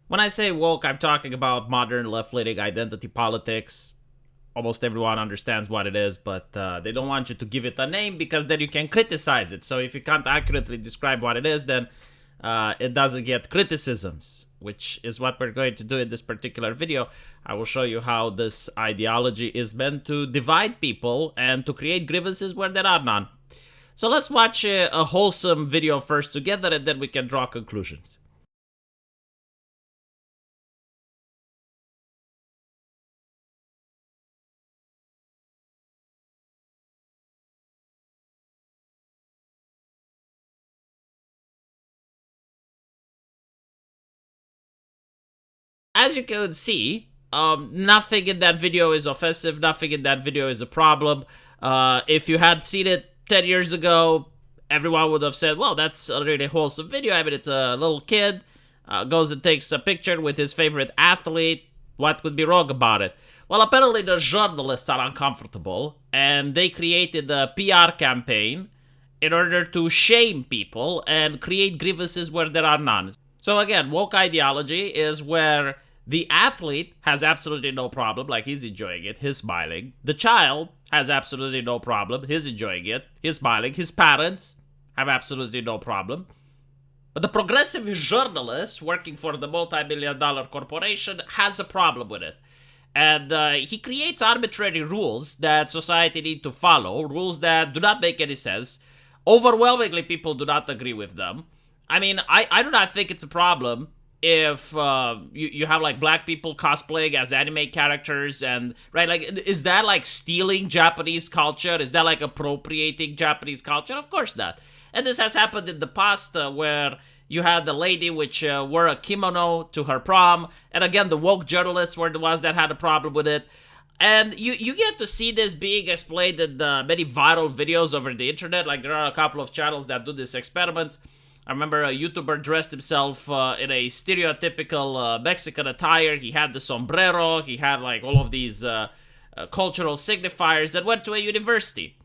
When I say woke, I'm talking about modern left-leaning identity politics. Almost everyone understands what it is, but they don't want you to give it a name because then you can criticize it. So if you can't accurately describe what it is, then it doesn't get criticisms, which is what we're going to do in this particular video. I will show you how this ideology is meant to divide people and to create grievances where there are none. So let's watch a wholesome video first together, and then we can draw conclusions. As you can see, nothing in that video is offensive. Nothing in that video is a problem. If you had seen it 10 years ago, everyone would have said, well, that's a really wholesome video. I mean, it's a little kid, goes and takes a picture with his favorite athlete. What could be wrong about it? Well, apparently the journalists are uncomfortable, and they created a PR campaign in order to shame people and create grievances where there are none. So again, woke ideology is where the athlete has absolutely no problem, like he's enjoying it, he's smiling. The child has absolutely no problem, he's enjoying it, he's smiling. His parents have absolutely no problem. But the progressive journalist working for the multi-million-dollar corporation has a problem with it. And he creates arbitrary rules that society need to follow, rules that do not make any sense. Overwhelmingly, people do not agree with them. I mean, I do not think it's a problem if you have like black people cosplaying as anime characters, and right, like, is that like stealing Japanese culture? Is that like appropriating Japanese culture? Of course not. And this has happened in the past where you had the lady which wore a kimono to her prom, and again the woke journalists were the ones that had a problem with it. And you get to see this being explained in many viral videos over the internet. Like, there are a couple of channels that do this experiment. I remember a YouTuber dressed himself in a stereotypical Mexican attire. He had the sombrero, he had like all of these cultural signifiers, and went to a university.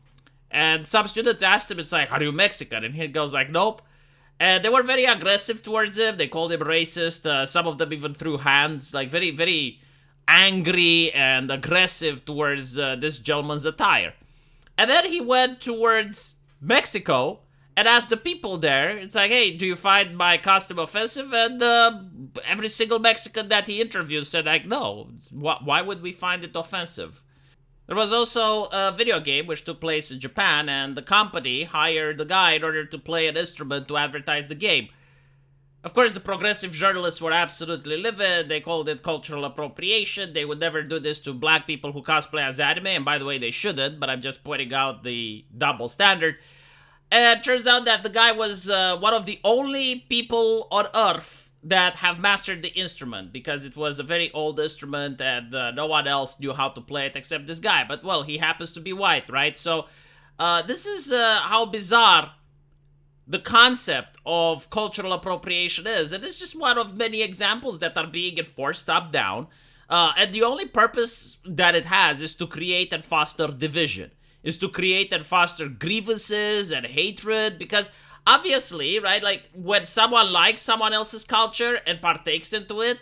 And some students asked him, it's like, are you Mexican? And he goes like, nope. And they were very aggressive towards him. They called him racist. Some of them even threw hands, like very, very angry and aggressive towards this gentleman's attire. And then he went towards Mexico and asked the people there, it's like, hey, do you find my costume offensive? And every single Mexican that he interviewed said, like, no, why would we find it offensive? There was also a video game which took place in Japan, and the company hired a guy in order to play an instrument to advertise the game. Of course, the progressive journalists were absolutely livid. They called it cultural appropriation. They would never do this to black people who cosplay as anime, and by the way, they shouldn't, but I'm just pointing out the double standard. And it turns out that the guy was one of the only people on Earth that have mastered the instrument, because it was a very old instrument and no one else knew how to play it except this guy. But, well, he happens to be white, right? So this is how bizarre the concept of cultural appropriation is. And it's just one of many examples that are being enforced top down. And the only purpose that it has is to create and foster division, is to create and foster grievances and hatred, because obviously, right, like, when someone likes someone else's culture and partakes into it,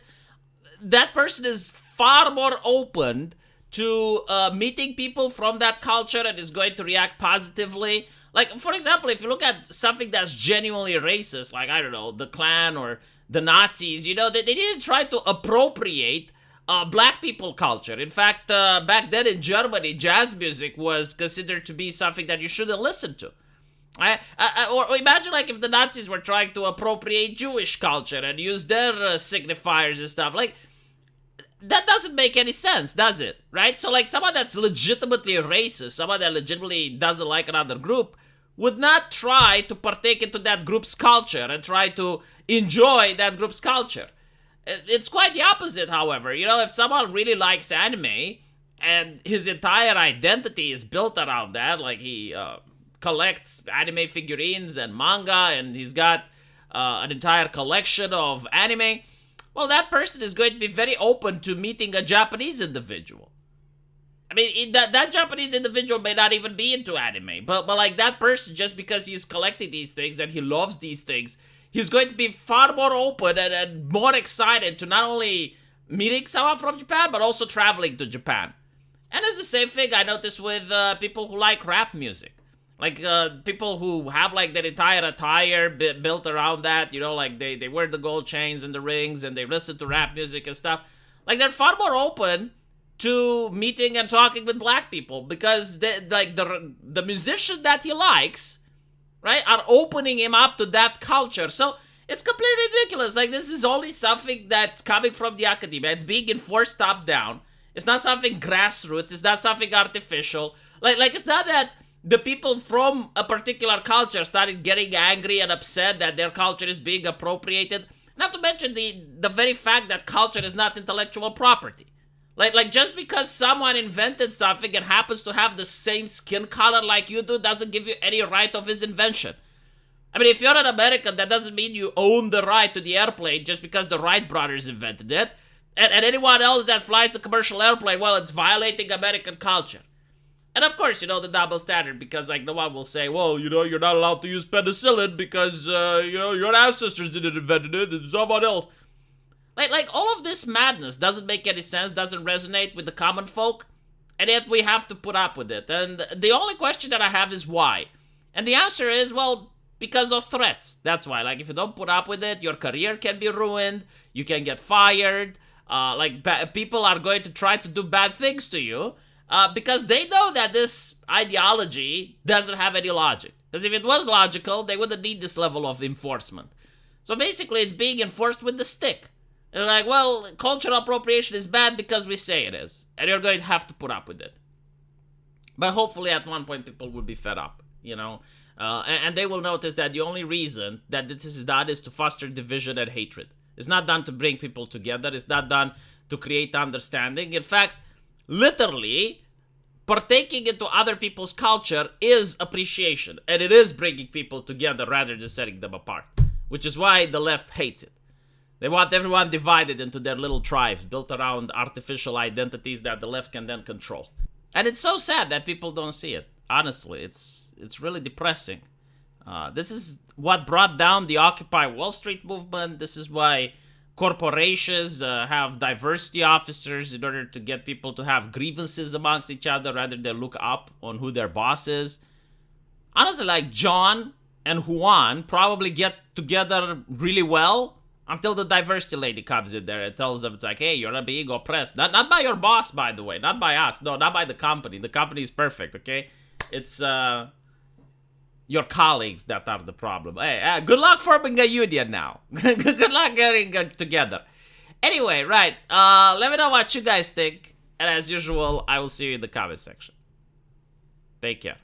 that person is far more open to meeting people from that culture and is going to react positively. Like, for example, if you look at something that's genuinely racist, like, I don't know, the Klan or the Nazis, you know, they didn't try to appropriate black people culture. In fact, back then in Germany, jazz music was considered to be something that you shouldn't listen to. Or imagine, like, if the Nazis were trying to appropriate Jewish culture and use their signifiers and stuff. Like, that doesn't make any sense, does it? Right? So, like, someone that's legitimately racist, someone that legitimately doesn't like another group, would not try to partake into that group's culture and try to enjoy that group's culture. It's quite the opposite, however. You know, if someone really likes anime and his entire identity is built around that, like he collects anime figurines and manga, and he's got an entire collection of anime, well, that person is going to be very open to meeting a Japanese individual. I mean, that Japanese individual may not even be into anime, but like, that person, just because he's collecting these things and he loves these things, he's going to be far more open and more excited to not only meeting someone from Japan, but also traveling to Japan. And it's the same thing I noticed with people who like rap music. Like, people who have, like, their entire attire built around that, you know, like, they wear the gold chains and the rings, and they listen to rap music and stuff. Like, they're far more open to meeting and talking with black people, because, the musician that he likes, right, are opening him up to that culture. So, it's completely ridiculous. Like, this is only something that's coming from the academia. It's being enforced top-down. It's not something grassroots. It's not something artificial. Like, it's not that the people from a particular culture started getting angry and upset that their culture is being appropriated. Not to mention the very fact that culture is not intellectual property. Like just because someone invented something and happens to have the same skin color like you do doesn't give you any right of his invention. I mean, if you're an American, that doesn't mean you own the right to the airplane just because the Wright brothers invented it. And anyone else that flies a commercial airplane, well, it's violating American culture. And of course, you know, the double standard, because, like, no one will say, well, you know, you're not allowed to use penicillin because, you know, your ancestors didn't invent it, it's someone else. Like, all of this madness doesn't make any sense, doesn't resonate with the common folk, and yet we have to put up with it. And the only question that I have is why? And the answer is, well, because of threats. That's why. Like, if you don't put up with it, your career can be ruined, you can get fired, people are going to try to do bad things to you. Because they know that this ideology doesn't have any logic. Because if it was logical, they wouldn't need this level of enforcement. So basically, it's being enforced with the stick. They're like, well, cultural appropriation is bad because we say it is. And you're going to have to put up with it. But hopefully at one point people will be fed up, you know. And they will notice that the only reason that this is done is to foster division and hatred. It's not done to bring people together. It's not done to create understanding. In fact, literally, partaking into other people's culture is appreciation, and it is bringing people together rather than setting them apart, which is why the left hates it. They want everyone divided into their little tribes built around artificial identities that the left can then control. And it's so sad that people don't see it. Honestly, it's really depressing. This is what brought down the Occupy Wall Street movement. This is why corporations have diversity officers in order to get people to have grievances amongst each other rather than look up on who their boss is. Honestly, like, John and Juan probably get together really well until the diversity lady comes in there and tells them, it's like, hey, you're not being oppressed. Not by your boss, by the way. Not by us. No, not by the company. The company is perfect, okay? It's your colleagues that are the problem. Hey, good luck forming a union now. Good luck getting together. Anyway, right. Let me know what you guys think. And as usual, I will see you in the comment section. Take care.